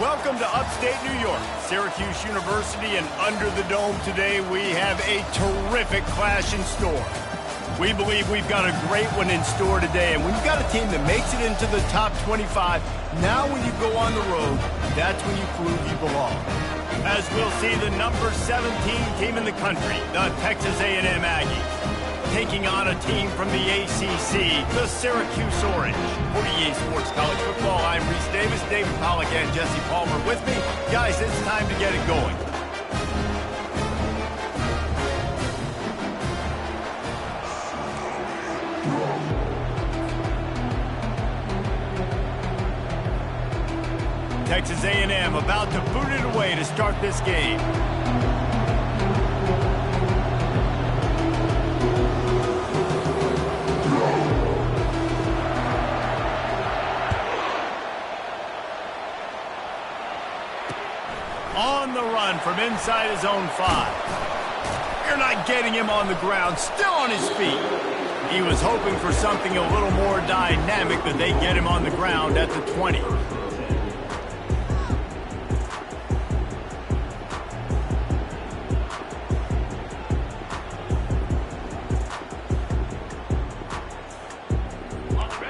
Welcome to upstate New York, Syracuse University, and under the dome today we have a terrific clash in store. We believe we've got a great one in store today, and when you've got a team that makes it into the top 25, now when you go on the road, that's when you prove you belong. As we'll see, the number 17 team in the country, the Texas A&M Aggies, taking on a team from the ACC, the Syracuse Orange. For EA Sports College Football, I'm Reese Davis, David Pollack, and Jesse Palmer with me. Guys, it's time to get it going. Texas A&M about to boot it away to start this game. On the run from inside his own 5. You're not getting him on the ground, still on his feet. He was hoping for something a little more dynamic, but they get him on the ground at the 20.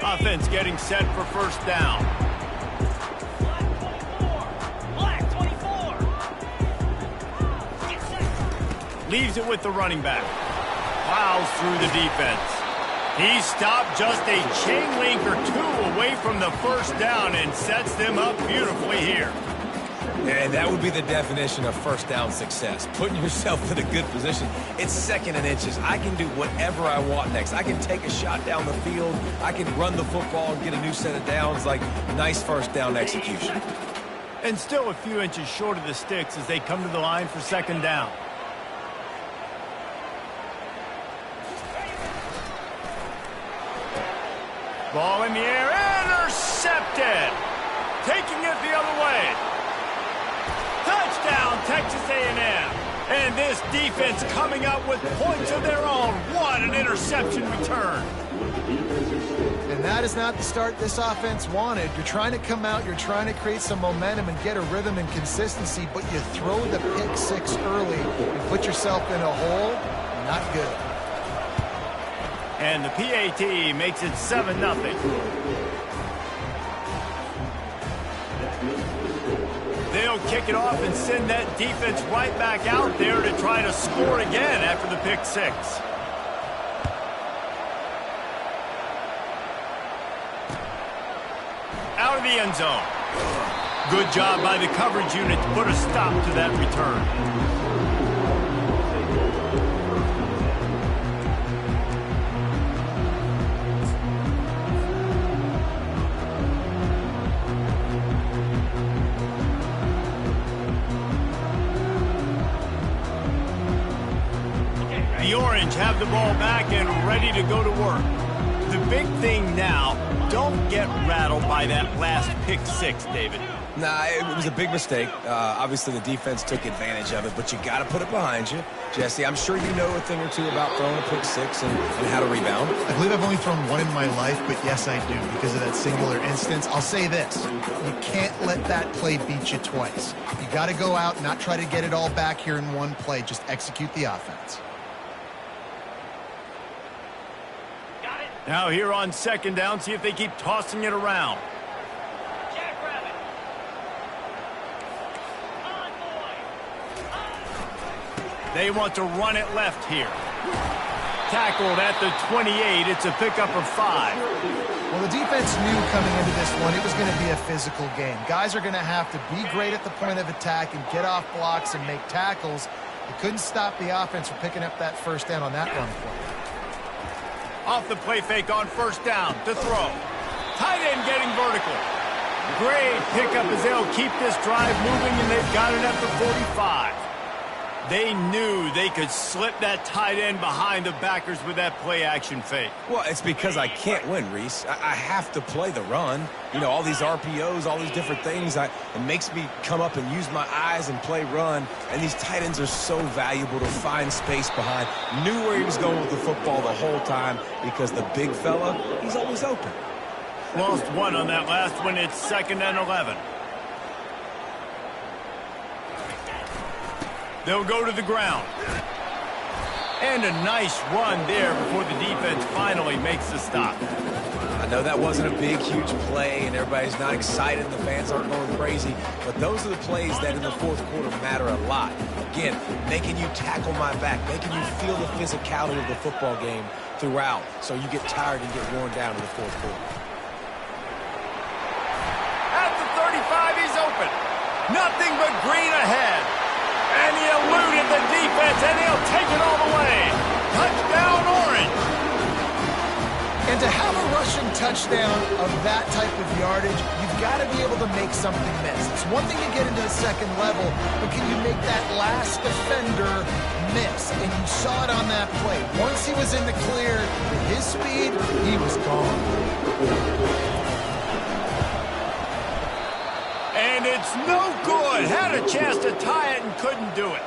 Offense getting set for first down. Leaves it with the running back. Plows through the defense. He stopped just a chain link or two away from the first down and sets them up beautifully here. And that would be the definition of first down success. Putting yourself in a good position. It's second and inches. I can do whatever I want next. I can take a shot down the field. I can run the football and get a new set of downs. Like, nice first down execution. And still a few inches short of the sticks as they come to the line for second down. Ball in the air, intercepted. Taking it the other way. Touchdown, Texas A&M. And this defense coming up with points of their own. What an interception return. And that is not the start this offense wanted. You're trying to come out, you're trying to create some momentum and get a rhythm and consistency, but you throw the pick 6 early and put yourself in a hole. Not good. And the PAT makes it 7-0. They'll kick it off and send that defense right back out there to try to score again after the pick 6. Out of the end zone. Good job by the coverage unit to put a stop to that return. The Orange have the ball back and ready to go to work. The big thing now, don't get rattled by that last pick 6, David. Nah, it was a big mistake. Obviously, the defense took advantage of it, but you got to put it behind you. Jesse, I'm sure you know a thing or two about throwing a pick 6 and how to rebound. I believe I've only thrown one in my life, but yes, I do, because of that singular instance. I'll say this. You can't let that play beat you twice. You got to go out and not try to get it all back here in one play. Just execute the offense. Now here on second down, see if they keep tossing it around. They want to run it left here. Tackled at the 28. It's a pickup of 5. Well, the defense knew coming into this one it was going to be a physical game. Guys are going to have to be great at the point of attack and get off blocks and make tackles. They couldn't stop the offense from picking up that first down on that run play. Off the play fake on first down to throw. Tight end getting vertical. Great pickup as they'll keep this drive moving, and they've got it at the 45. They knew they could slip that tight end behind the backers with that play action fake. Well, it's because I can't win, Reese. I have to play the run. You know, all these RPOs, all these different things, it makes me come up and use my eyes and play run. And these tight ends are so valuable to find space behind. Knew where he was going with the football the whole time because the big fella, he's always open. Lost one on that last one. It's 2nd and 11. They'll go to the ground. And a nice run there before the defense finally makes the stop. I know that wasn't a big, huge play, and everybody's not excited, and the fans aren't going crazy, but those are the plays that in the fourth quarter matter a lot. Again, making you tackle my back, making you feel the physicality of the football game throughout, so you get tired and get worn down in the fourth quarter. At the 35, he's open. Nothing but green ahead. And he eluded the defense, and he'll take it all the way. Touchdown, Orange. And to have a rushing touchdown of that type of yardage, you've got to be able to make something miss. It's one thing to get into the second level, but can you make that last defender miss? And you saw it on that play. Once he was in the clear, with his speed, he was gone. And it's no good. Had a chance to tie it and couldn't do it.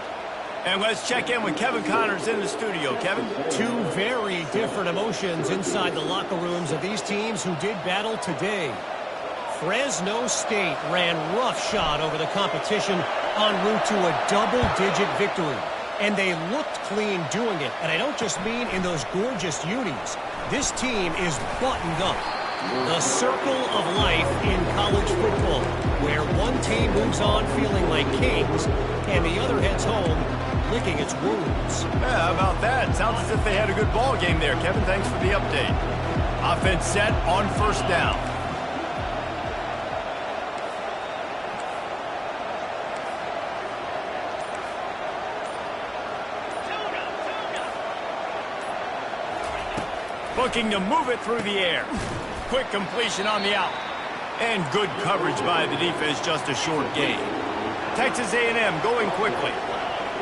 And let's check in with Kevin Connors in the studio. Kevin? Two very different emotions inside the locker rooms of these teams who did battle today. Fresno State ran roughshod over the competition en route to a double-digit victory. And they looked clean doing it. And I don't just mean in those gorgeous unis. This team is buttoned up. The circle of life in college football, where one team moves on feeling like kings and the other heads home licking its wounds. Yeah, how about that? Sounds as if they had a good ball game there. Kevin, thanks for the update. Offense set on first down. Looking to move it through the air. Quick completion on the out. And good coverage by the defense, just a short gain. Texas A&M going quickly.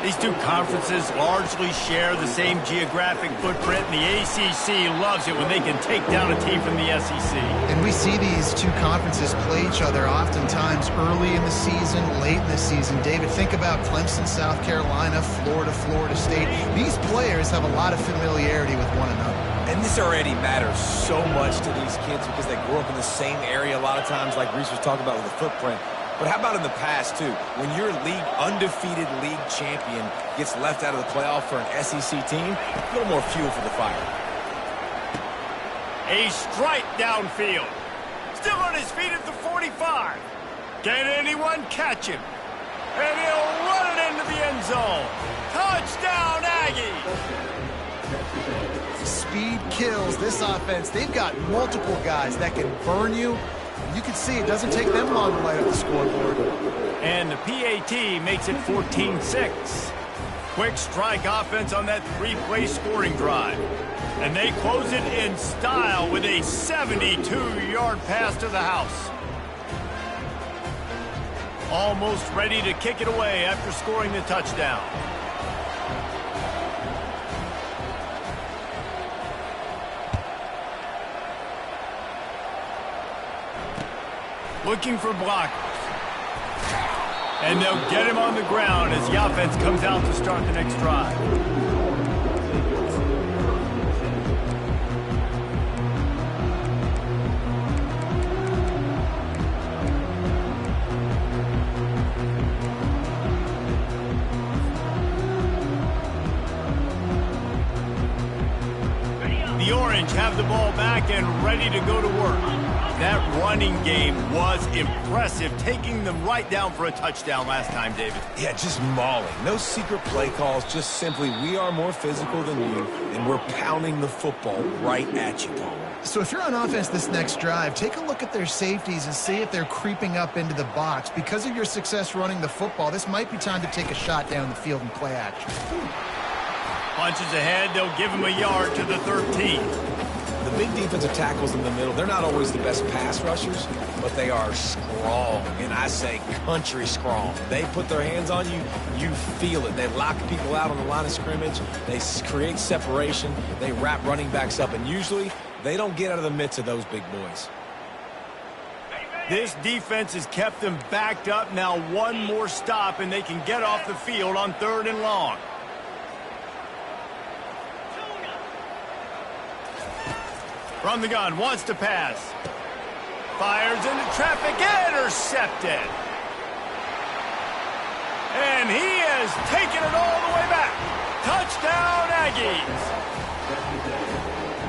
These two conferences largely share the same geographic footprint, and the ACC loves it when they can take down a team from the SEC. And we see these two conferences play each other oftentimes early in the season, late in the season. David, think about Clemson, South Carolina, Florida, Florida State. These players have a lot of familiarity with one another. And this already matters so much to these kids because they grew up in the same area a lot of times, like Reese was talking about with the footprint. But how about in the past, too? When your undefeated league champion gets left out of the playoff for an SEC team, a little more fuel for the fire. A strike downfield. Still on his feet at the 45. Can anyone catch him? And he'll run it into the end zone. Touchdown, Aggies! Speed kills this offense. They've got multiple guys that can burn you. You can see it doesn't take them long to light up the scoreboard. And the PAT makes it 14-6. Quick strike offense on that three-play scoring drive. And they close it in style with a 72-yard pass to the house. Almost ready to kick it away after scoring the touchdown. Looking for blockers. And they'll get him on the ground as the offense comes out to start the next drive. The Orange have the ball back and ready to go to work. That running game was impressive, taking them right down for a touchdown last time, David. Yeah, just mauling. No secret play calls, just simply we are more physical than you, and we're pounding the football right at you. So if you're on offense this next drive, take a look at their safeties and see if they're creeping up into the box. Because of your success running the football, this might be time to take a shot down the field and play action. Punches ahead, they'll give him a yard to the 13. The big defensive tackles in the middle, they're not always the best pass rushers, but they are strong, and I say country strong. They put their hands on you, you feel it. They lock people out on the line of scrimmage. They create separation. They wrap running backs up, and usually they don't get out of the midst of those big boys. This defense has kept them backed up. Now one more stop, and they can get off the field on 3rd and long. From the gun, wants to pass. Fires into traffic, intercepted. And he has taken it all the way back. Touchdown, Aggies.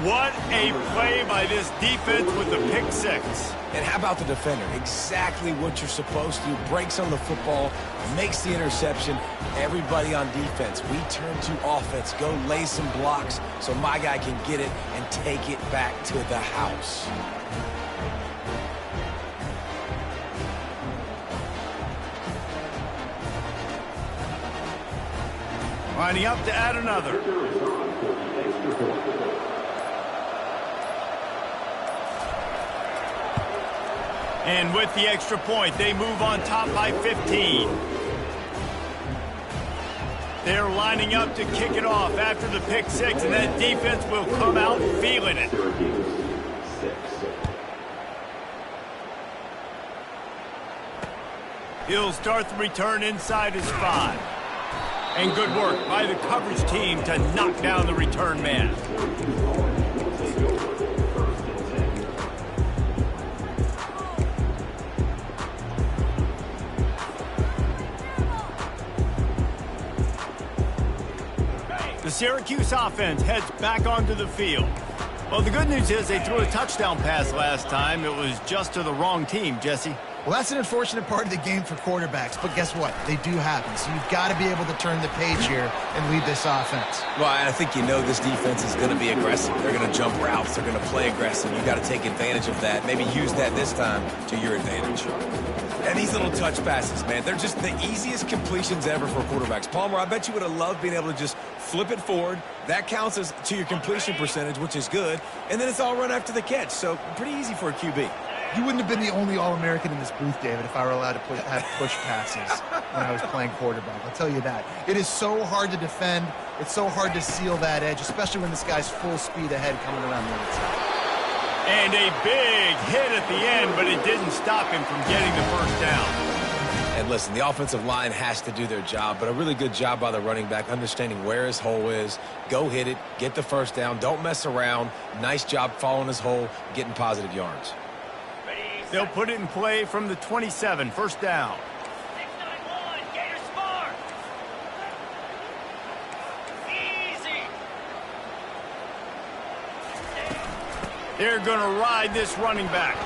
What a play by this defense with the pick six. And how about the defender? Exactly what you're supposed to do. Breaks on the football, makes the interception. Everybody on defense, we turn to offense. Go lay some blocks so my guy can get it and take it back to the house. Lining up to add another. And with the extra point, they move on top by 15. They're lining up to kick it off after the pick six, and that defense will come out feeling it. He'll start the return inside his 5. And good work by the coverage team to knock down the return man. The Syracuse offense heads back onto the field. Well, the good news is they threw a touchdown pass last time. It was just to the wrong team, Jesse. Well, that's an unfortunate part of the game for quarterbacks, but guess what? They do happen, so you've got to be able to turn the page here and lead this offense. Well, I think you know this defense is going to be aggressive. They're going to jump routes. They're going to play aggressive. You've got to take advantage of that. Maybe use that this time to your advantage. And these little touch passes, man, they're just the easiest completions ever for quarterbacks. Palmer, I bet you would have loved being able to just flip it forward. That counts as to your completion percentage, which is good. And then it's all run after the catch, so pretty easy for a QB. You wouldn't have been the only All-American in this booth, David, if I were allowed to have push passes when I was playing quarterback. I'll tell you that. It is so hard to defend. It's so hard to seal that edge, especially when this guy's full speed ahead coming around the other side. And a big hit at the end, but it didn't stop him from getting the first down. And listen, the offensive line has to do their job, but a really good job by the running back, understanding where his hole is. Go hit it, get the first down, don't mess around. Nice job following his hole, getting positive yards. They'll put it in play from the 27, first down. 691, Gators Smart. Easy. They're going to ride this running back.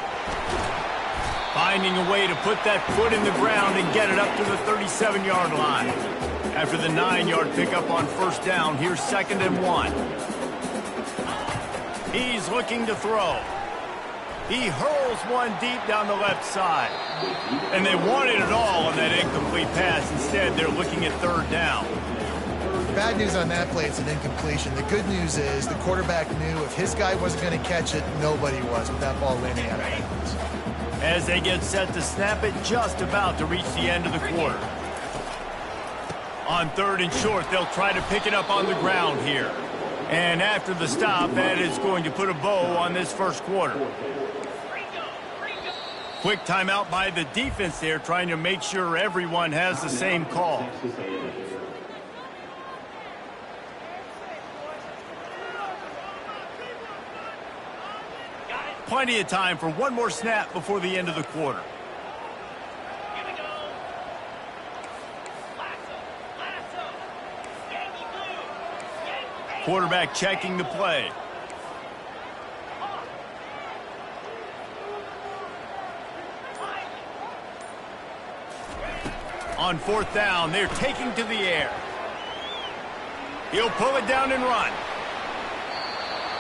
Finding a way to put that foot in the ground and get it up to the 37-yard line. After the 9-yard pickup on first down, here's 2nd and 1. He's looking to throw. He hurls one deep down the left side. And they wanted it all on that incomplete pass. Instead, they're looking at 3rd down. Bad news on that play, it's an incompletion. The good news is the quarterback knew if his guy wasn't going to catch it, nobody was with that ball landing out of bounds. As they get set to snap it, just about to reach the end of the quarter. On 3rd and short, they'll try to pick it up on the ground here. And after the stop, that is going to put a bow on this first quarter. Quick timeout by the defense there, trying to make sure everyone has the same call. Plenty of time for one more snap before the end of the quarter. Quarterback checking the play. On 4th down, they're taking to the air. He'll pull it down and run.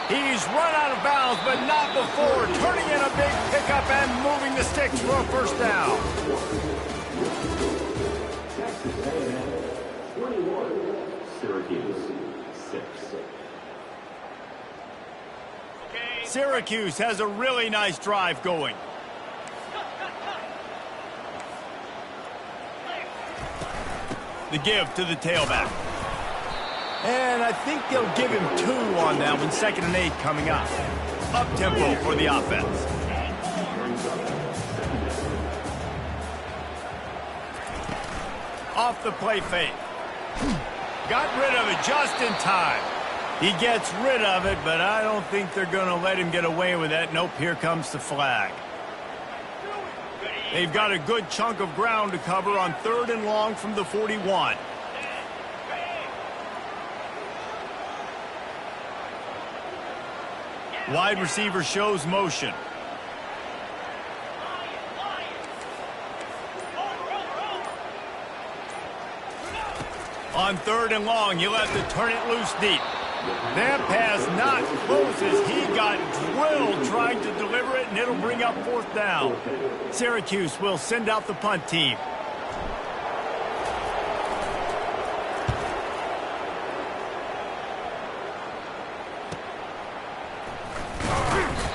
He's run out of bounds, but not before turning in a big pickup and moving the sticks for a first down. Syracuse has a really nice drive going. The give to the tailback. And I think they'll give him 2 on that one. 2nd and 8 coming up. Up-tempo for the offense. Off the play fake. Got rid of it just in time. He gets rid of it, but I don't think they're going to let him get away with that. Nope, here comes the flag. They've got a good chunk of ground to cover on 3rd and long from the 41. Wide receiver shows motion. On 3rd and long, he'll have to turn it loose deep. That pass not close as he got drilled trying to deliver it, and it'll bring up 4th down. Syracuse will send out the punt team.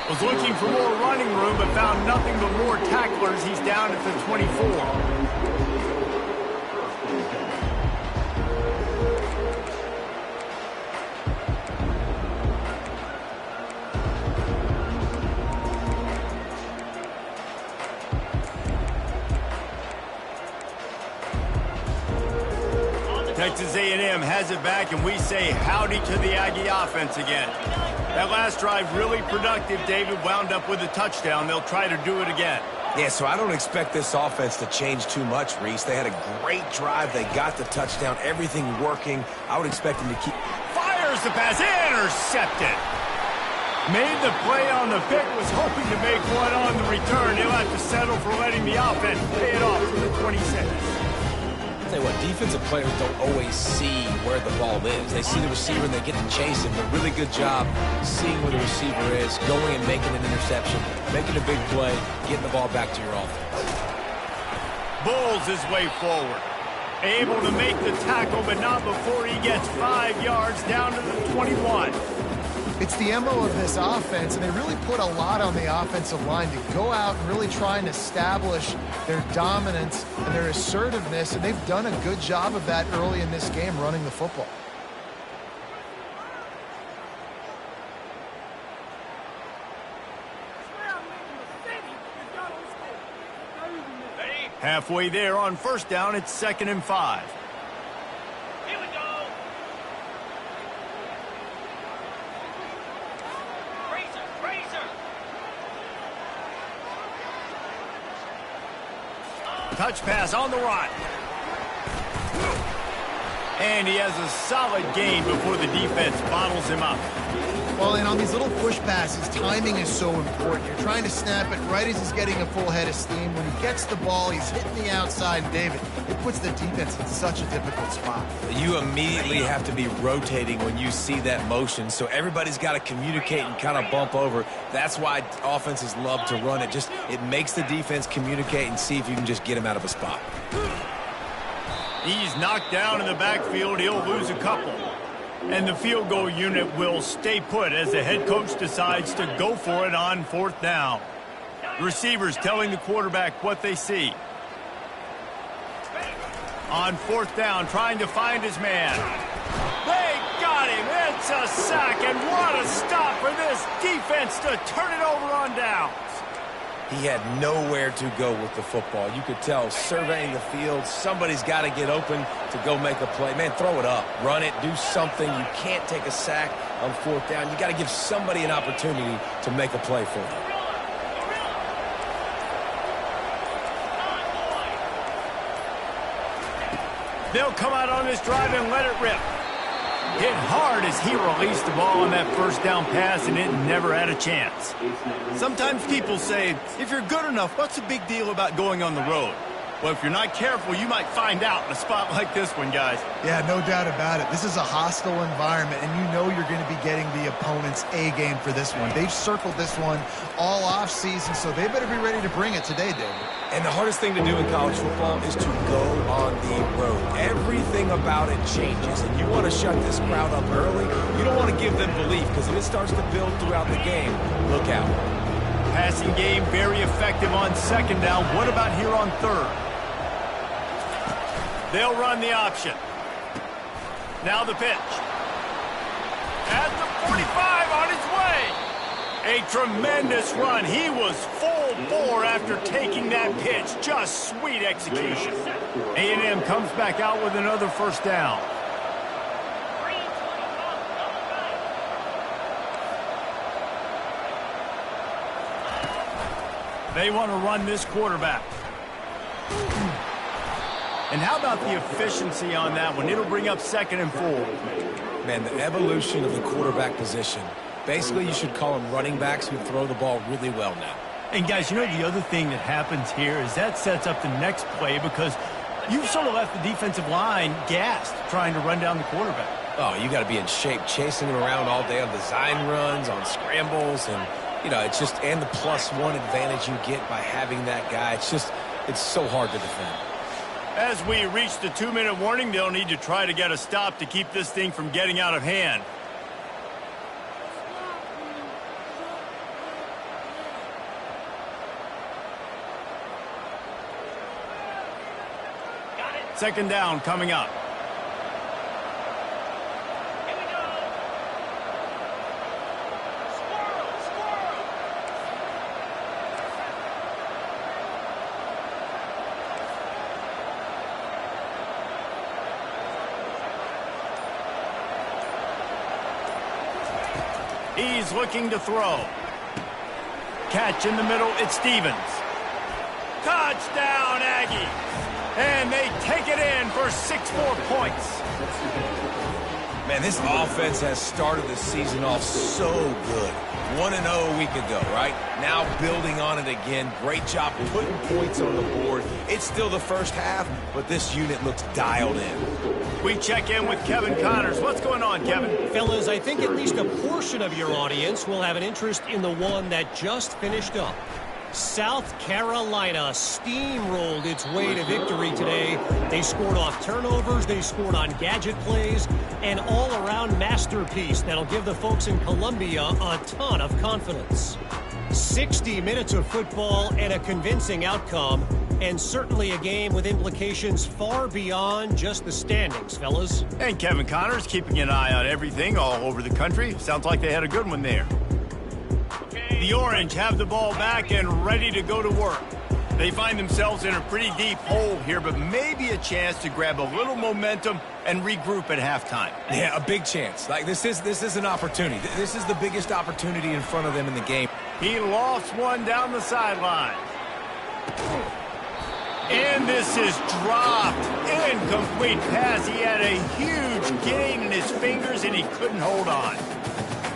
Was looking for more running room, but found nothing but more tacklers. He's down at the 24. Texas A&M has it back, and we say howdy to the Aggie offense again. That last drive really productive. David wound up with a touchdown. They'll try to do it again. Yeah, so I don't expect this offense to change too much, Reese. They had a great drive. They got the touchdown. Everything working. I would expect them to keep... Fires the pass. Intercepted. Made the play on the pick. Was hoping to make one on the return. He'll have to settle for letting the offense pay it off to the 26. Tell you what, defensive players don't always see where the ball is. They see the receiver and they get to chase him. But really good job seeing where the receiver is, going and making an interception, making a big play, getting the ball back to your offense. Bulls his way forward. Able to make the tackle, but not before he gets 5 yards down to the 21. It's the MO of this offense, and they really put a lot on the offensive line to go out and really try and establish their dominance and their assertiveness, and they've done a good job of that early in this game running the football. Halfway there on 1st down, it's 2nd and 5. Touch pass on the run. And he has a solid gain before the defense bottles him up. Well, and on these little push passes, timing is so important. You're trying to snap it right as he's getting a full head of steam. When he gets the ball, he's hitting the outside. David, it puts the defense in such a difficult spot. You immediately have to be rotating when you see that motion, so everybody's got to communicate and kind of bump over. That's why offenses love to run it. It makes the defense communicate and see if you can just get him out of a spot. He's knocked down in the backfield. He'll lose a couple. And the field goal unit will stay put as the head coach decides to go for it on 4th down. Receivers telling the quarterback what they see. On 4th down, trying to find his man. They got him. It's a sack, and what a stop for this defense to turn it over on downs. He had nowhere to go with the football. You could tell, surveying the field, somebody's got to get open to go make a play. Man, throw it up. Run it. Do something. You can't take a sack on 4th down. You got to give somebody an opportunity to make a play for you. They'll come out on this drive and let it rip. Hit hard as he released the ball on that 1st down pass, and it never had a chance. Sometimes people say, if you're good enough, what's the big deal about going on the road? Well, if you're not careful, you might find out in a spot like this one, guys. Yeah, no doubt about it. This is a hostile environment, and you know you're going to be getting the opponent's A game for this one. They've circled this one all offseason, so they better be ready to bring it today, David. And the hardest thing to do in college football is to go on the road. Everything about it changes, and you want to shut this crowd up early. You don't want to give them belief, because if it starts to build throughout the game, look out. Passing game very effective on 2nd down. What about here on 3rd? They'll run the option. Now the pitch. At the 45 on his way. A tremendous run. He was full bore after taking that pitch. Just sweet execution. A&M comes back out with another 1st down. They want to run this quarterback. And how about the efficiency on that one? It'll bring up 2nd and 4. Man, the evolution of the quarterback position. Basically, you should call them running backs who throw the ball really well now. And guys, you know the other thing that happens here is that sets up the next play because you've sort of left the defensive line gassed trying to run down the quarterback. Oh, you got to be in shape, chasing him around all day on design runs, on scrambles, and, you know, it's just, and the +1 advantage you get by having that guy. It's so hard to defend. As we reach the 2-minute warning, they'll need to try to get a stop to keep this thing from getting out of hand. Second down coming up. Here we go. Squirrel. He's looking to throw. Catch in the middle, it's Stevens. Touchdown, Aggies! And they take it in for 6 more points. Man, this offense has started the season off so good. 1-0 a week ago, right? Now building on it again. Great job putting points on the board. It's still the first half, but this unit looks dialed in. We check in with Kevin Connors. What's going on, Kevin? Fellas, I think at least a portion of your audience will have an interest in the one that just finished up. South Carolina steamrolled its way to victory today. They scored off turnovers, they scored on gadget plays, an all-around masterpiece that'll give the folks in Columbia a ton of confidence. 60 minutes of football and a convincing outcome, and certainly a game with implications far beyond just the standings, fellas. And Kevin Connors keeping an eye on everything all over the country. Sounds like they had a good one there. The Orange have the ball back and ready to go to work. They find themselves in a pretty deep hole here, but maybe a chance to grab a little momentum and regroup at halftime. Yeah, a big chance. Like, this is an opportunity. This is the biggest opportunity in front of them in the game. He lost one down the sideline. And this is dropped. Incomplete pass. He had a huge gain in his fingers, and he couldn't hold on.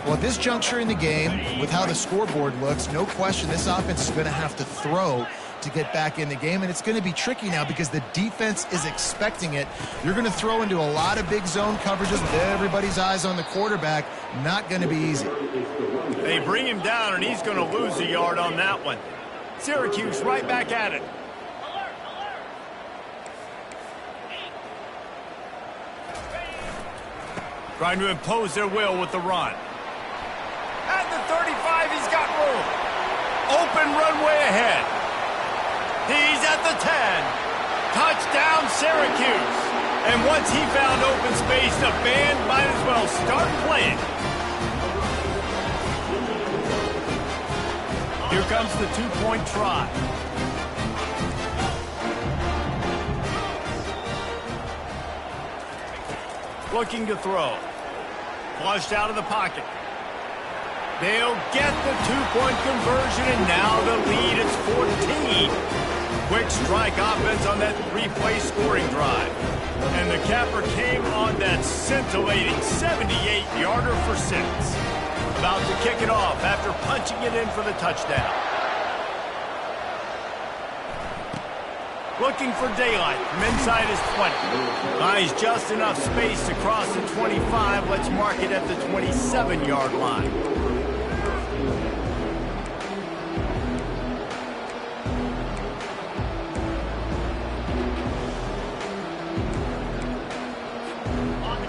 Well, at this juncture in the game, with how the scoreboard looks, no question this offense is going to have to throw to get back in the game, and it's going to be tricky now because the defense is expecting it. You're going to throw into a lot of big zone coverages with everybody's eyes on the quarterback. Not going to be easy. They bring him down, and he's going to lose a yard on that one. Syracuse right back at it. Trying to impose their will with the run. At the 35, he's got room. Open runway ahead. He's at the 10. Touchdown, Syracuse. And once he found open space, the band might as well start playing. Here comes the 2-point try. Looking to throw. Flushed out of the pocket. They'll get the 2-point conversion, and now the lead is 14. Quick strike offense on that 3-play scoring drive. And the capper came on that scintillating 78-yarder for 6. About to kick it off after punching it in for the touchdown. Looking for daylight from inside his 20. Buys just enough space to cross the 25. Let's mark it at the 27-yard line.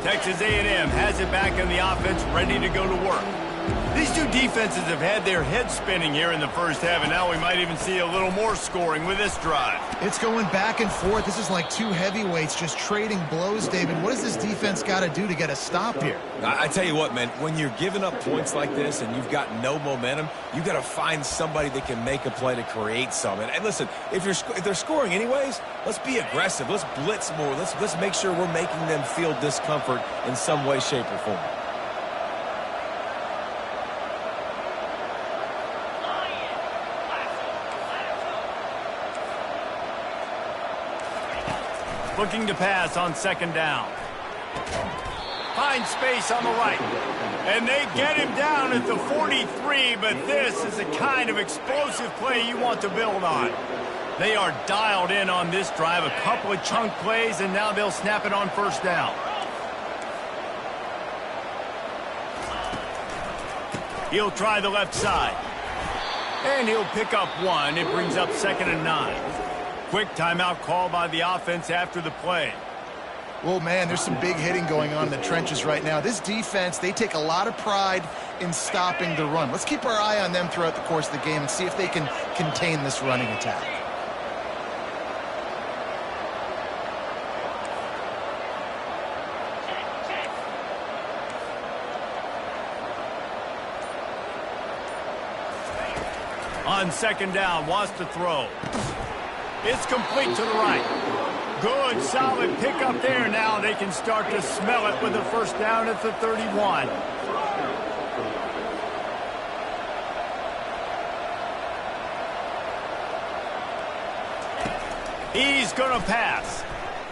Texas A&M has it back in the offense, ready to go to work. These two defenses have had their heads spinning here in the first half, and now we might even see a little more scoring with this drive. It's going back and forth. This is like two heavyweights just trading blows, David. What does this defense got to do to get a stop here? I tell you what, man, when you're giving up points like this and you've got no momentum, you got to find somebody that can make a play to create some. And listen, if they're scoring anyways, let's be aggressive. Let's blitz more. Let's make sure we're making them feel discomfort in some way, shape, or form. Looking to pass on second down. Finds space on the right. And they get him down at the 43, but this is the kind of explosive play you want to build on. They are dialed in on this drive, a couple of chunk plays, and now they'll snap it on first down. He'll try the left side. And he'll pick up one. It brings up 2nd and 9. Quick timeout call by the offense after the play. Well, man, there's some big hitting going on in the trenches right now. This defense, they take a lot of pride in stopping the run. Let's keep our eye on them throughout the course of the game and see if they can contain this running attack. On second down, wants to throw. It's complete to the right. Good, solid pickup there. Now they can start to smell it with a first down at the 31. He's going to pass.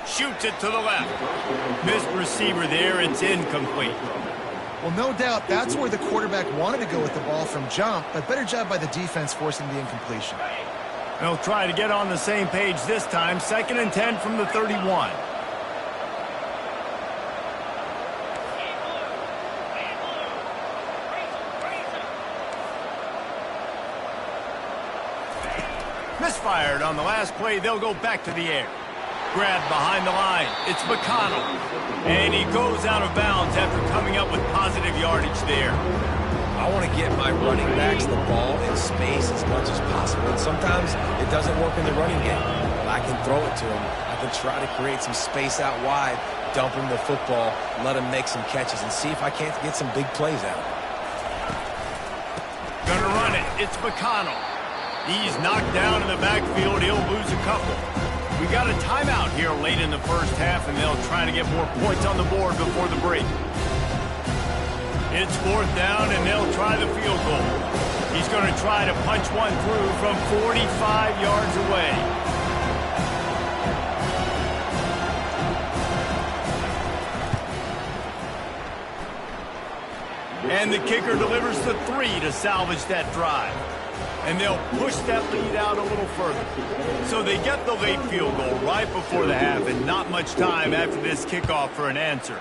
Shoots it to the left. Missed receiver there. It's incomplete. Well, no doubt that's where the quarterback wanted to go with the ball from jump, but better job by the defense forcing the incompletion. They'll try to get on the same page this time. 2nd and 10 from the 31. Misfired on the last play. They'll go back to the air. Grabbed behind the line. It's McConnell. And he goes out of bounds after coming up with positive yardage there. I want to get my running backs the ball in space as much as possible. And sometimes it doesn't work in the running game. I can throw it to him. I can try to create some space out wide, dump him the football, let him make some catches, and see if I can't get some big plays out. Gonna run it. It's McConnell. He's knocked down in the backfield. He'll lose a couple. We got a timeout here late in the first half, and they'll try to get more points on the board before the break. It's 4th down, and they'll try the field goal. He's going to try to punch one through from 45 yards away. And the kicker delivers the 3 to salvage that drive. And they'll push that lead out a little further. So they get the late field goal right before the half, and not much time after this kickoff for an answer.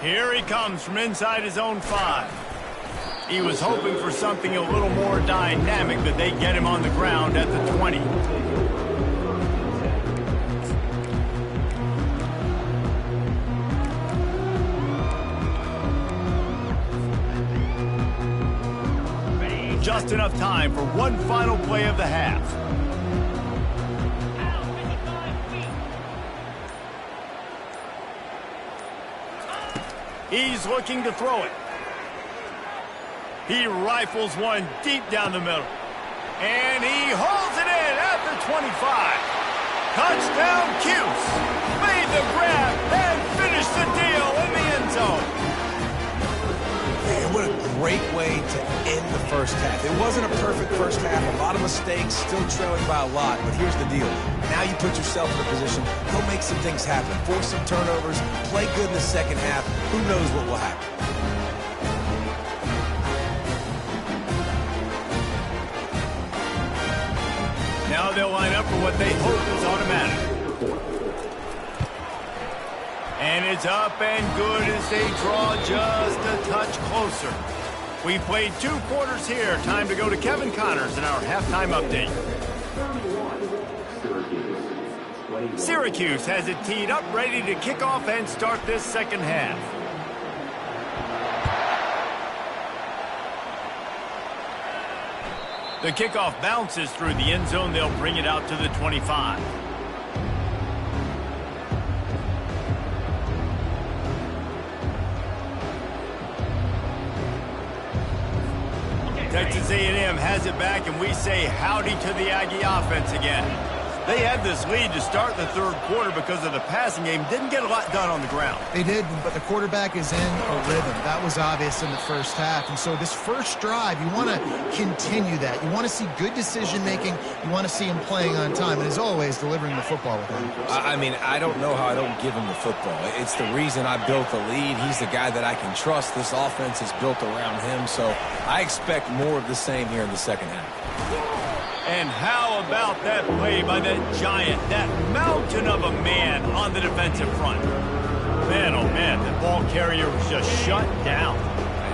Here he comes from inside his own 5. He was hoping for something a little more dynamic, but they get him on the ground at the 20. Just enough time for one final play of the half. He's looking to throw it. He rifles one deep down the middle. And he holds it in at the 25. Touchdown, Cuse. Made the grab and finished the deal in the end zone. Man, what a great way to end the first half. It wasn't a perfect first half. A lot of mistakes, still trailing by a lot. But here's the deal. Now you put yourself in a position, go make some things happen. Force some turnovers, play good in the second half. Who knows what will happen? Now they'll line up for what they hope is automatic. And it's up and good as they draw just a touch closer. We played 2 quarters here. Time to go to Kevin Connors in our halftime update. Syracuse has it teed up, ready to kick off and start this second half. The kickoff bounces through the end zone. They'll bring it out to the 25. Texas A&M has it back, and we say howdy to the Aggie offense again. They had this lead to start the third quarter because of the passing game. Didn't get a lot done on the ground. They did, but the quarterback is in a rhythm. That was obvious in the first half. And so this first drive, you want to continue that. You want to see good decision-making. You want to see him playing on time. And as always, delivering the football with him. I mean, I don't know how I don't give him the football. It's the reason I built the lead. He's the guy that I can trust. This offense is built around him. So I expect more of the same here in the second half. And how about that play by that giant, that mountain of a man on the defensive front? Man, oh man, the ball carrier was just shut down.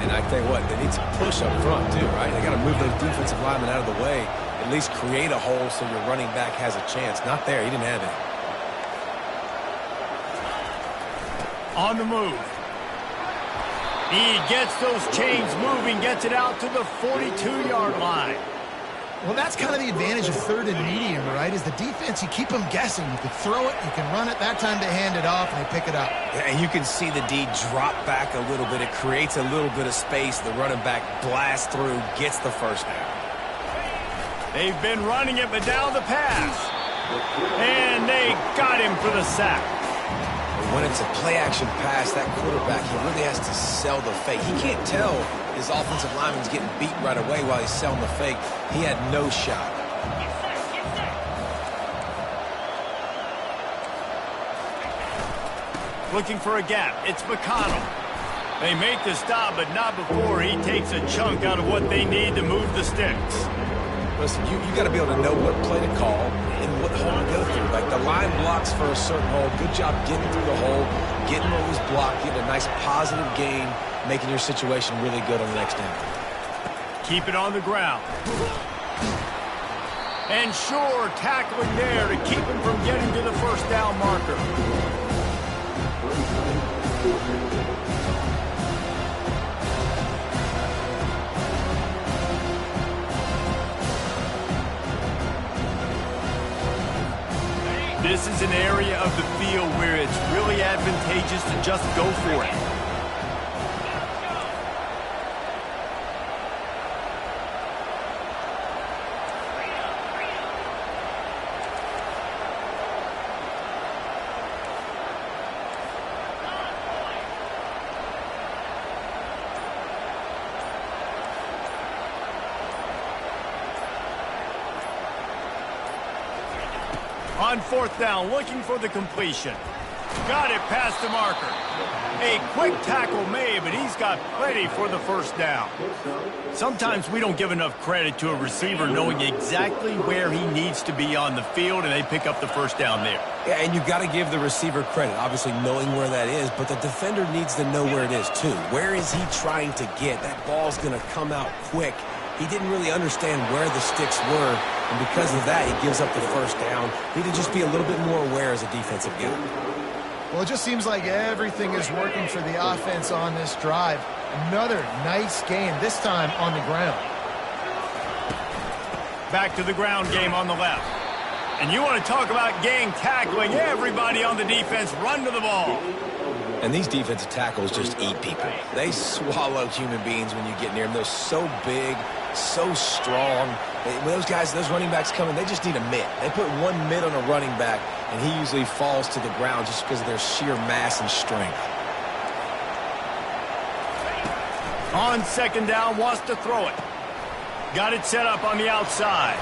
And I tell you what, they need some push up front too, right? They got to move those defensive linemen out of the way, at least create a hole so your running back has a chance. Not there, he didn't have it. On the move. He gets those chains moving, gets it out to the 42-yard line. Well, that's kind of the advantage of third and medium, right? Is the defense, you keep them guessing. You can throw it, you can run it. That time they hand it off, and they pick it up. And you can see the D drop back a little bit. It creates a little bit of space. The running back blasts through, gets the first down. They've been running it, but now the pass. And they got him for the sack. When it's a play-action pass, that quarterback, he really has to sell the fake. He can't tell his offensive lineman's getting beat right away while he's selling the fake. He had no shot. Looking for a gap. It's McConnell. They make the stop, but not before he takes a chunk out of what they need to move the sticks. Listen, you got to be able to know what play to call and what hole to go through. Like the line blocks for a certain hole. Good job getting through the hole, getting what was blocked, getting a nice positive gain, making your situation really good on the next down. Keep it on the ground. And sure, tackling there to keep him from getting to the first down marker. This is an area of the field where it's really advantageous to just go for it. On fourth down, looking for the completion. Got it past the marker. A quick tackle made, but he's got plenty for the first down. Sometimes we don't give enough credit to a receiver knowing exactly where he needs to be on the field, and they pick up the first down there. Yeah, and you got to give the receiver credit, obviously knowing where that is, but the defender needs to know where it is too. Where is he trying to get? That ball's going to come out quick. He didn't really understand where the sticks were, and because of that, he gives up the first down. Need to just be a little bit more aware as a defensive guy. Well, it just seems like everything is working for the offense on this drive. Another nice game, this time on the ground. Back to the ground game on the left. And you want to talk about gang tackling. Everybody on the defense run to the ball. And these defensive tackles just eat people. They swallow human beings when you get near them. They're so big, so strong. When those guys, those running backs come in, they just need a mitt. They put one mitt on a running back, and he usually falls to the ground just because of their sheer mass and strength. On second down, wants to throw it. Got it set up on the outside.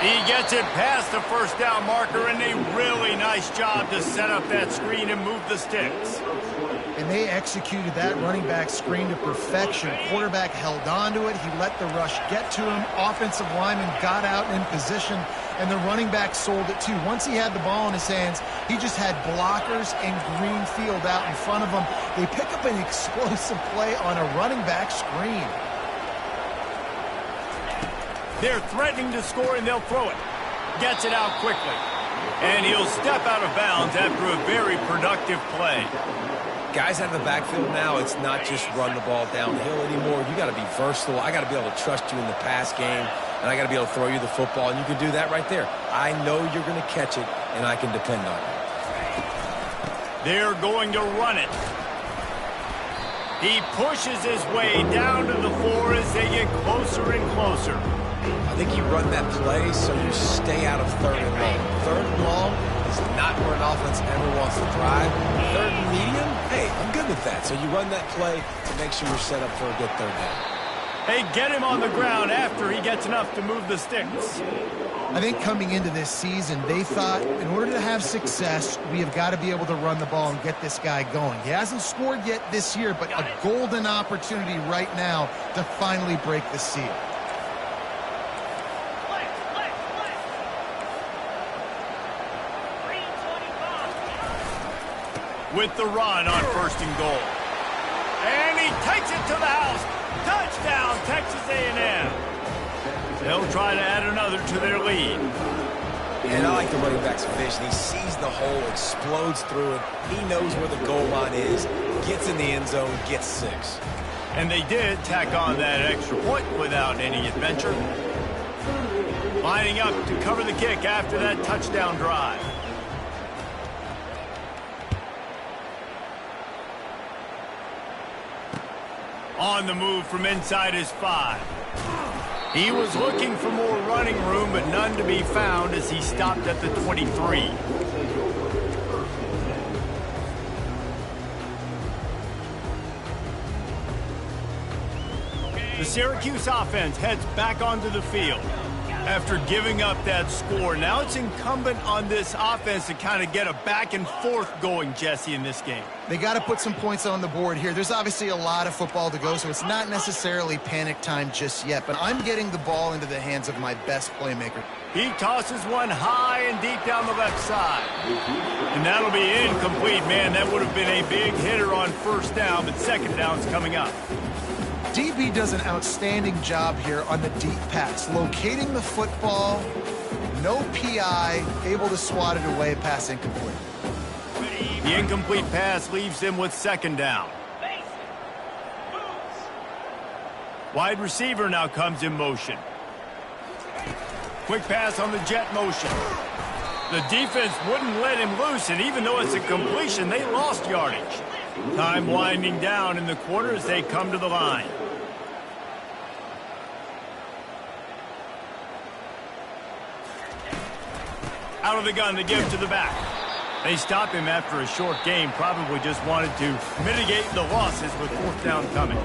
He gets it past the first down marker, and a really nice job to set up that screen and move the sticks. And they executed that running back screen to perfection. Quarterback held on to it. He let the rush get to him. Offensive lineman got out in position, and the running back sold it too. Once he had the ball in his hands, he just had blockers and green field out in front of him. They pick up an explosive play on a running back screen. They're threatening to score, and they'll throw it. Gets it out quickly. And he'll step out of bounds after a very productive play. Guys out of the backfield now, it's not just run the ball downhill anymore. You got to be versatile. I got to be able to trust you in the pass game, and I got to be able to throw you the football, and you can do that right there. I know you're going to catch it, and I can depend on it. They're going to run it. He pushes his way down to the 4 as they get closer and closer. I think you run that play so you stay out of third and long. Third and long is not where an offense ever wants to thrive. Third and medium, hey, I'm good with that. So you run that play to make sure you're set up for a good third down. Hey, get him on the ground after he gets enough to move the sticks. I think coming into this season, they thought in order to have success, we have got to be able to run the ball and get this guy going. He hasn't scored yet this year, but a golden opportunity right now to finally break the seal. With the run on 1st and goal. And he takes it to the house. Touchdown, Texas A&M. They'll try to add another to their lead. And I like the running back's vision. He sees the hole, explodes through it. He knows where the goal line is, gets in the end zone, gets 6. And they did tack on that extra point without any adventure. Lining up to cover the kick after that touchdown drive. On the move from inside his 5. He was looking for more running room, but none to be found as he stopped at the 23. The Syracuse offense heads back onto the field. After giving up that score, now it's incumbent on this offense to kind of get a back and forth going, Jesse, in this game. They got to put some points on the board here. There's obviously a lot of football to go, so it's not necessarily panic time just yet, but I'm getting the ball into the hands of my best playmaker. He tosses one high and deep down the left side. And that'll be incomplete, man. That would have been a big hitter on 1st down, but 2nd down's coming up. DB does an outstanding job here on the deep pass, locating the football, no PI, able to swat it away, pass incomplete. The incomplete pass leaves him with 2nd down. Wide receiver now comes in motion. Quick pass on the jet motion. The defense wouldn't let him loose, and even though it's a completion, they lost yardage. Time winding down in the quarter as they come to the line. Out of the gun to give to the back. They stop him after a short game, probably just wanted to mitigate the losses with 4th down coming.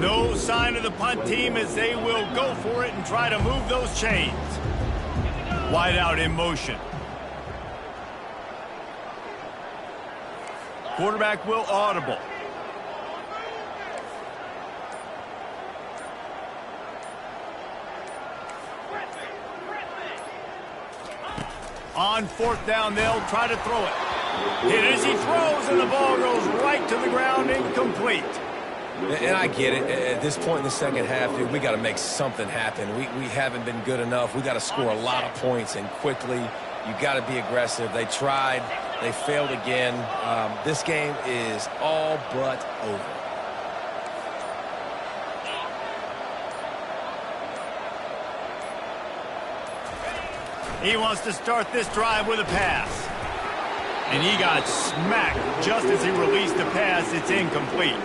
No sign of the punt team as they will go for it and try to move those chains. Wide out in motion. Quarterback will audible. On 4th down, they'll try to throw it. Hit as he throws, and the ball goes right to the ground, incomplete. And I get it. At this point in the second half, dude, we got to make something happen. We haven't been good enough. We got to score a lot of points and quickly. You got to be aggressive. They tried. They failed again. This game is all but over. He wants to start this drive with a pass. And he got smacked just as he released the pass. It's incomplete.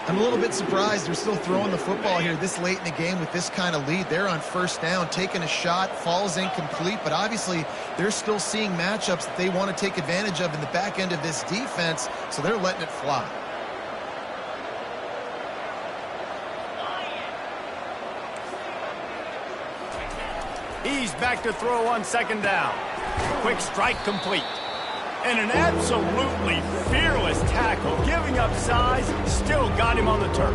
I'm a little bit surprised they're still throwing the football here this late in the game with this kind of lead. They're on 1st down, taking a shot, falls incomplete, but obviously they're still seeing matchups that they want to take advantage of in the back end of this defense, so they're letting it fly. He's back to throw on 2nd down. Quick strike complete. And an absolutely fearless tackle, giving up size, still got him on the turf.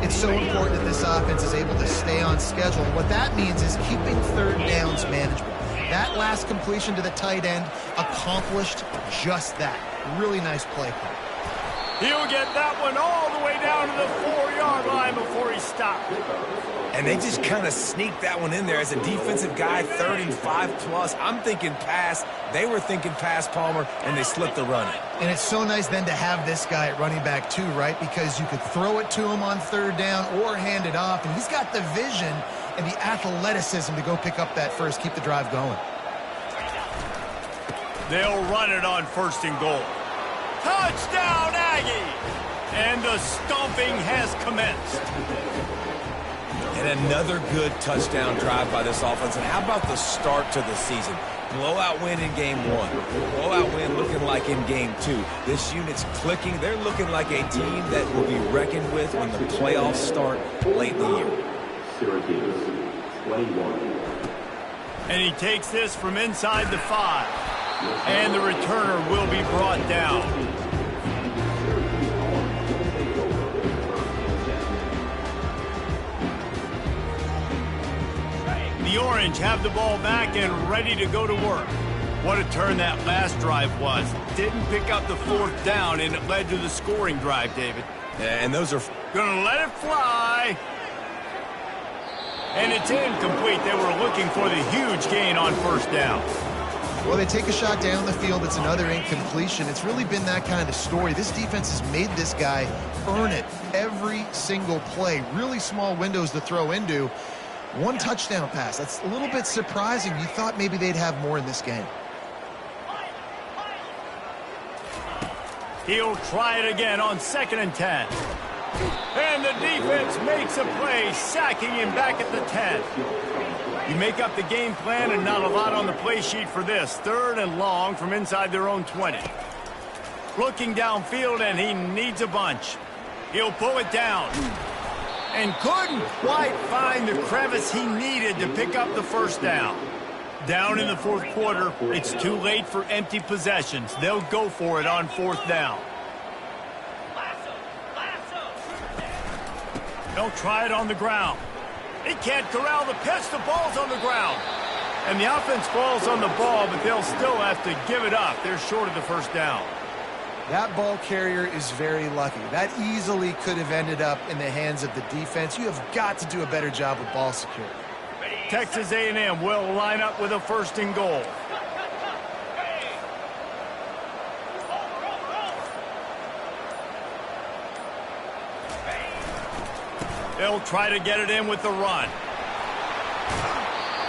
It's so important that this offense is able to stay on schedule. What that means is keeping 3rd downs manageable. That last completion to the tight end accomplished just that. Really nice play call. He'll get that one all the way down to the 4-yard line before he stopped. And they just kind of sneaked that one in there as a defensive guy, 35 plus. I'm thinking pass. They were thinking pass, Palmer, and they slipped the run in. And it's so nice then to have this guy at running back too, right? Because you could throw it to him on 3rd down or hand it off. And he's got the vision and the athleticism to go pick up that first, keep the drive going. They'll run it on 1st and goal. Touchdown, Aggie! And the stomping has commenced. And another good touchdown drive by this offense. And how about the start to the season? Blowout win in game 1. Blowout win looking like in game 2. This unit's clicking. They're looking like a team that will be reckoned with when the playoffs start late in the year. Syracuse, 21. And he takes this from inside the 5. And the returner will be brought down. The Orange have the ball back and ready to go to work. What a turn that last drive was. Didn't pick up the 4th down, and it led to the scoring drive, David. And those are... Gonna let it fly. And it's incomplete. They were looking for the huge gain on 1st down. Well, they take a shot down the field. It's another incompletion. It's really been that kind of story. This defense has made this guy earn it every single play. Really small windows to throw into. 1 touchdown pass. That's a little bit surprising. You thought maybe they'd have more in this game. He'll try it again on 2nd and 10. And the defense makes a play, sacking him back at the 10. You make up the game plan and not a lot on the play sheet for this. 3rd and long from inside their own 20. Looking downfield, and he needs a bunch. He'll pull it down. And couldn't quite find the crevice he needed to pick up the 1st down. Down in the 4th quarter, it's too late for empty possessions. They'll go for it on 4th down. They'll try it on the ground. He can't corral the pitch. The ball's on the ground. And the offense falls on the ball, but they'll still have to give it up. They're short of the 1st down. That ball carrier is very lucky. That easily could have ended up in the hands of the defense. You have got to do a better job with ball security. Texas A&M will line up with a 1st and goal. They'll try to get it in with the run.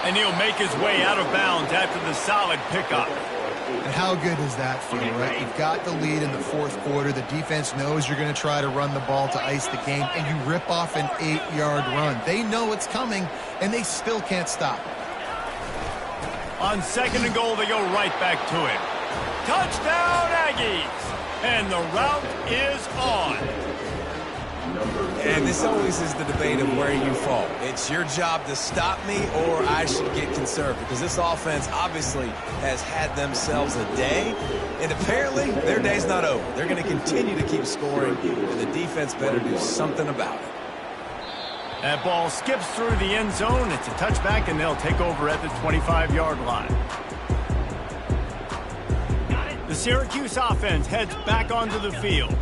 And he'll make his way out of bounds after the solid pickup. And how good does that feel, right? You've got the lead in the 4th quarter. The defense knows you're going to try to run the ball to ice the game, and you rip off an 8-yard run. They know it's coming, and they still can't stop it. On 2nd and goal, they go right back to him. Touchdown, Aggies! And the route is on. And this always is the debate of where you fall. It's your job to stop me, or I should get conservative, because this offense obviously has had themselves a day, and apparently their day's not over. They're going to continue to keep scoring, and the defense better do something about it. That ball skips through the end zone. It's a touchback, and they'll take over at the 25-yard line. The Syracuse offense heads back onto the field.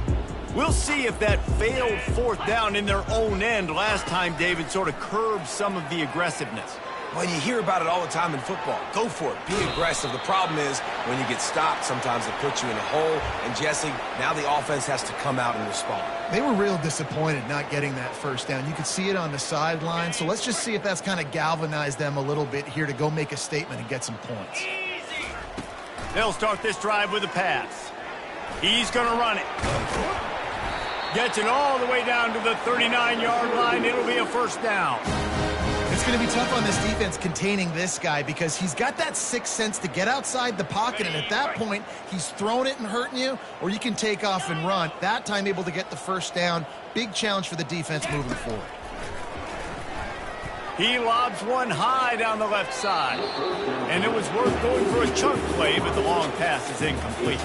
We'll see if that failed 4th down in their own end last time, David, sort of curbed some of the aggressiveness. Well, you hear about it all the time in football. Go for it. Be aggressive. The problem is when you get stopped, sometimes it puts you in a hole. And, Jesse, now the offense has to come out and respond. They were real disappointed not getting that 1st down. You could see it on the sideline. So let's just see if that's kind of galvanized them a little bit here to go make a statement and get some points. They'll start this drive with a pass. He's going to run it. Gets it all the way down to the 39-yard line. It'll be a 1st down. It's going to be tough on this defense containing this guy because he's got that 6th sense to get outside the pocket, and at that point, he's throwing it and hurting you, or you can take off and run. That time able to get the 1st down. Big challenge for the defense moving forward. He lobs one high down the left side. And it was worth going for a chunk play, but the long pass is incomplete.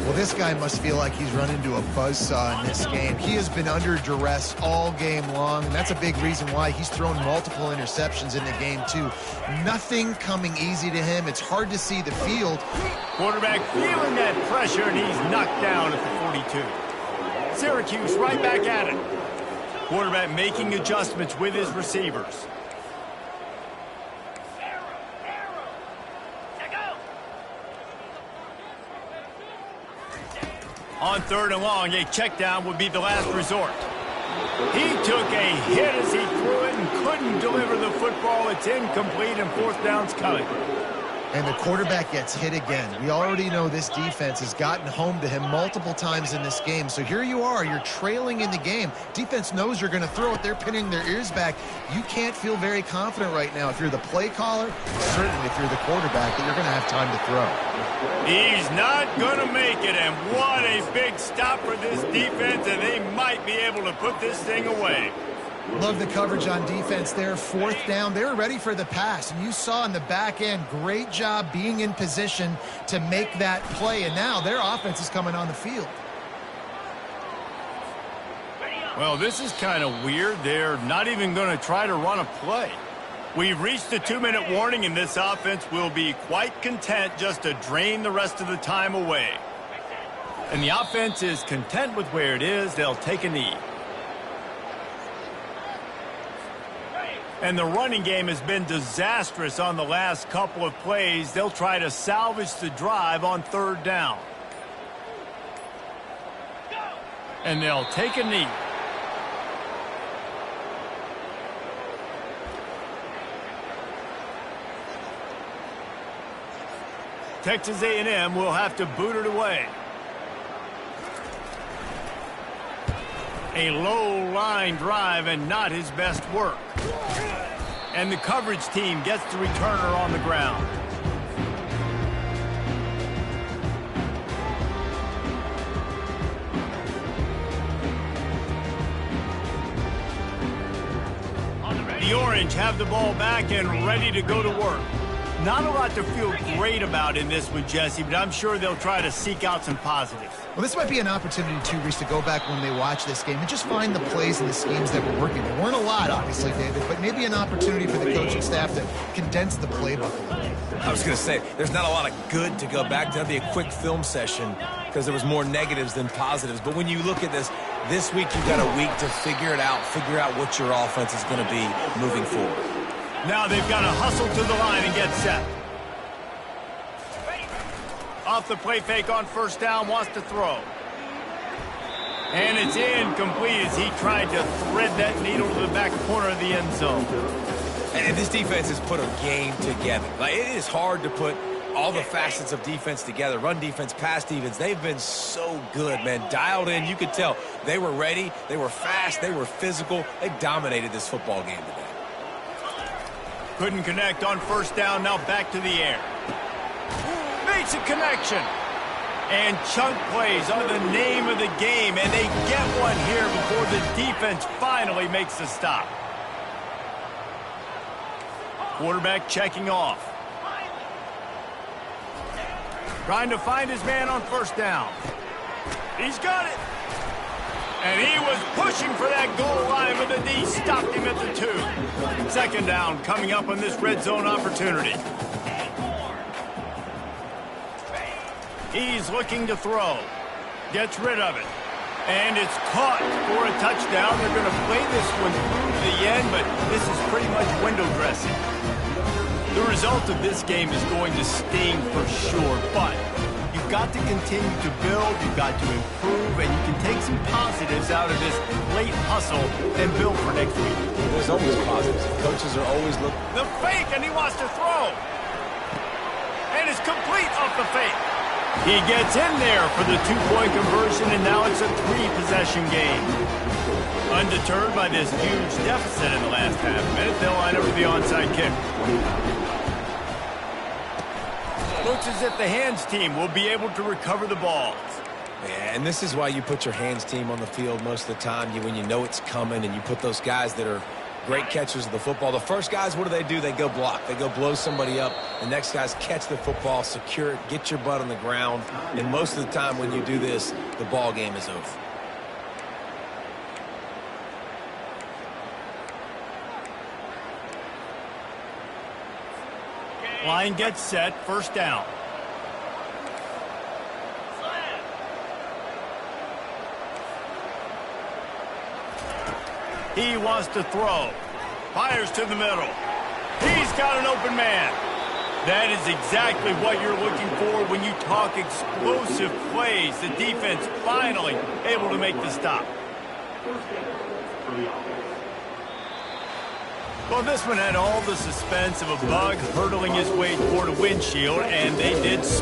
Well, this guy must feel like he's run into a buzzsaw in this game. He has been under duress all game long, and that's a big reason why he's thrown multiple interceptions in the game, too. Nothing coming easy to him. It's hard to see the field. Quarterback feeling that pressure, and he's knocked down at the 42. Syracuse right back at it. Quarterback making adjustments with his receivers. On 3rd and long, a check down would be the last resort. He took a hit as he threw it and couldn't deliver the football. It's incomplete, and 4th down's coming. And the quarterback gets hit again. We already know this defense has gotten home to him multiple times in this game. So here you are, you're trailing in the game. Defense knows you're going to throw it. They're pinning their ears back. You can't feel very confident right now if you're the play caller, certainly if you're the quarterback, that you're going to have time to throw. He's not going to make it, and what a big stop for this defense, and they might be able to put this thing away. Love the coverage on defense there. 4th down. They were ready for the pass. And you saw in the back end, great job being in position to make that play. And now their offense is coming on the field. Well, this is kind of weird. They're not even going to try to run a play. We've reached the 2-minute warning, and this offense will be quite content just to drain the rest of the time away. And the offense is content with where it is. They'll take a knee. And the running game has been disastrous on the last couple of plays. They'll try to salvage the drive on 3rd down. And they'll take a knee. Texas A&M will have to boot it away. A low line drive and not his best work. And the coverage team gets the returner on the ground. The Orange have the ball back and ready to go to work. Not a lot to feel great about in this one, Jesse, but I'm sure they'll try to seek out some positives. Well, this might be an opportunity, too, Reese, to go back when they watch this game and just find the plays and the schemes that were working. There weren't a lot, obviously, David, but maybe an opportunity for the coaching staff to condense the playbook a little bit. I was going to say, there's not a lot of good to go back to. That'd be a quick film session because there was more negatives than positives. But when you look at this week you've got a week to figure it out, figure out what your offense is going to be moving forward. Now they've got to hustle to the line and get set. Off the play fake on 1st down, wants to throw. And it's incomplete as he tried to thread that needle to the back corner of the end zone. And this defense has put a game together. Like, it is hard to put all the facets of defense together. Run defense, pass defense. They've been so good, man. Dialed in. You could tell they were ready. They were fast. They were physical. They dominated this football game today. Couldn't connect on 1st down. Now back to the air. Makes a connection. And chunk plays are the name of the game, and they get one here before the defense finally makes the stop. Quarterback checking off. Trying to find his man on 1st down. He's got it. And he was pushing for that goal line, but the D stopped him at the 2. 2nd down coming up on this red zone opportunity. He's looking to throw. Gets rid of it. And it's caught for a touchdown. They're going to play this one through to the end, but this is pretty much window dressing. The result of this game is going to sting for sure, but you've got to continue to build, you've got to improve, and you can take some positives out of this late hustle and build for next week. There's always positives. Coaches are always looking. The fake, and he wants to throw. And it's complete off the fake. He gets in there for the 2-point conversion, and now it's a 3-possession game. Undeterred by this huge deficit in the last half-minute, they'll line up for the onside kick. Looks as if the hands team will be able to recover the balls. Yeah, and this is why you put your hands team on the field most of the time. When you know it's coming, and you put those guys that are great catchers of the football. The first guys, what do? They go block. They go blow somebody up. The next guys catch the football, secure it, get your butt on the ground. And most of the time when you do this, the ball game is over. Line gets set, 1st down. He wants to throw. Fires to the middle. He's got an open man. That is exactly what you're looking for when you talk explosive plays. The defense finally able to make the stop. Well, this one had all the suspense of a bug hurtling his way toward a windshield, and they did